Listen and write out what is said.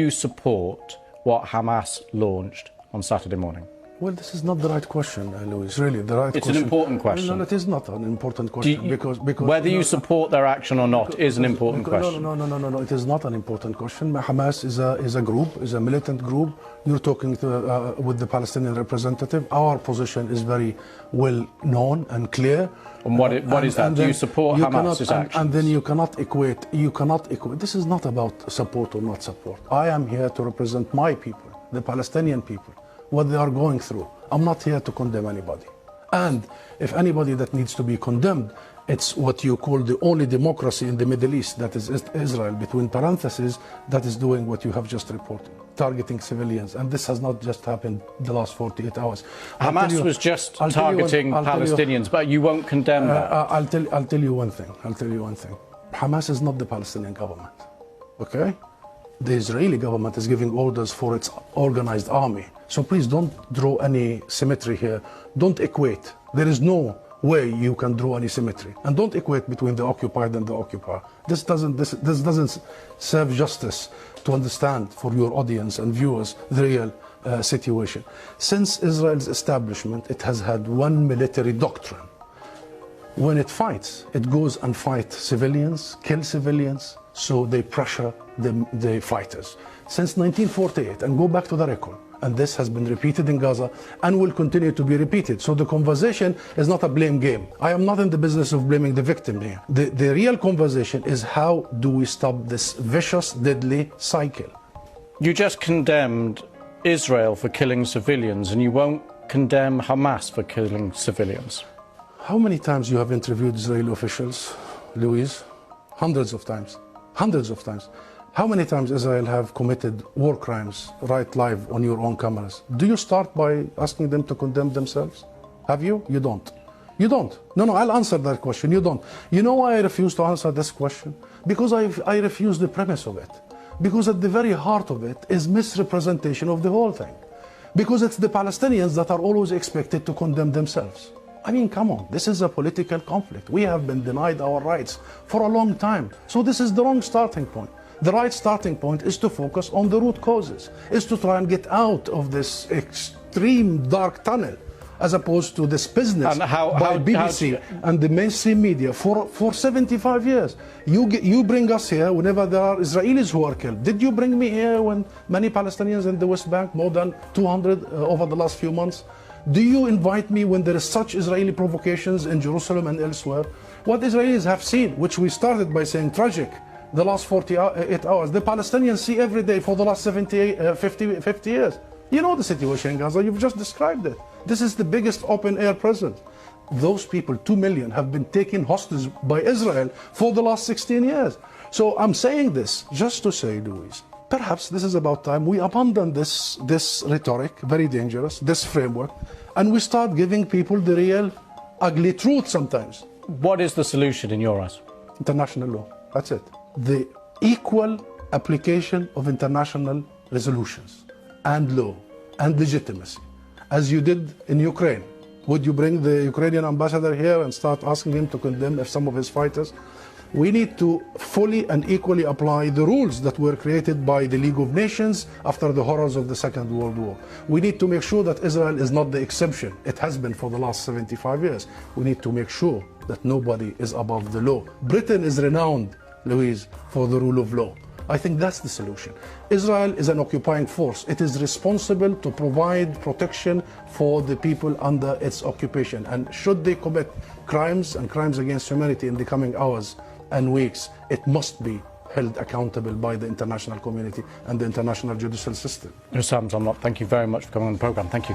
you support what Hamas launched on Saturday morning? Well, this is not the right question, Louis. Really, the right question. It's an important question. No, it is not an important question because whether you support their action or not is an important question. No. It is not an important question. Hamas is a group, is a militant group. You're talking with the Palestinian representative. Our position is very well known and clear. And what is that? Do you support Hamas's actions? And then you cannot equate. This is not about support or not support. I am here to represent my people, the Palestinian people, what they are going through. I'm not here to condemn anybody. And if anybody that needs to be condemned, it's what you call the only democracy in the Middle East, that is Israel, between parentheses, that is doing what you have just reported, targeting civilians. And this has not just happened the last 48 hours. Hamas was just targeting Palestinians, but you won't condemn that. I'll tell you one thing. Hamas is not the Palestinian government, okay? The Israeli government is giving orders for its organized army. So please don't draw any symmetry here. Don't equate. There is no way you can draw any symmetry. And don't equate between the occupied and the occupier. This doesn't serve justice to understand for your audience and viewers the real situation. Since Israel's establishment, it has had one military doctrine. When it fights, it goes and fights civilians, kill civilians, so they pressure the fighters. Since 1948, and go back to the record, and this has been repeated in Gaza and will continue to be repeated. So the conversation is not a blame game. I am not in the business of blaming the victim here. The real conversation is how do we stop this vicious, deadly cycle? You just condemned Israel for killing civilians, and you won't condemn Hamas for killing civilians. How many times you have interviewed Israeli officials, Louise? Hundreds of times. Hundreds of times. How many times Israel have committed war crimes right live on your own cameras? Do you start by asking them to condemn themselves? Have you? You don't. You don't. No, I'll answer that question. You don't. You know why I refuse to answer this question? Because I refuse the premise of it. Because at the very heart of it is misrepresentation of the whole thing. Because it's the Palestinians that are always expected to condemn themselves. I mean, come on, this is a political conflict. We have been denied our rights for a long time. So this is the wrong starting point. The right starting point is to focus on the root causes, is to try and get out of this extreme dark tunnel, as opposed to this business by BBC and the mainstream media for 75 years. You bring us here whenever there are Israelis who are killed. Did you bring me here when many Palestinians in the West Bank, more than 200 over the last few months? Do you invite me when there is such Israeli provocations in Jerusalem and elsewhere? What Israelis have seen, which we started by saying tragic, the last 48 hours, the Palestinians see every day for the last 50 years. You know the situation in Gaza, you've just described it. This is the biggest open-air prison. Those people, 2 million, have been taken hostage by Israel for the last 16 years. So I'm saying this just to say, Louise, perhaps this is about time we abandon this rhetoric, very dangerous, this framework, and we start giving people the real ugly truth sometimes. What is the solution in your eyes? International law, that's it. The equal application of international resolutions and law and legitimacy, as you did in Ukraine. Would you bring the Ukrainian ambassador here and start asking him to condemn some of his fighters? We need to fully and equally apply the rules that were created by the League of Nations after the horrors of the Second World War. We need to make sure that Israel is not the exception. It has been for the last 75 years. We need to make sure that nobody is above the law. Britain is renowned, Louise, for the rule of law. I think that's the solution. Israel is an occupying force. It is responsible to provide protection for the people under its occupation. And should they commit crimes and crimes against humanity in the coming hours and weeks, it must be held accountable by the international community and the international judicial system. Hussam Zomlot, thank you very much for coming on the programme. Thank you.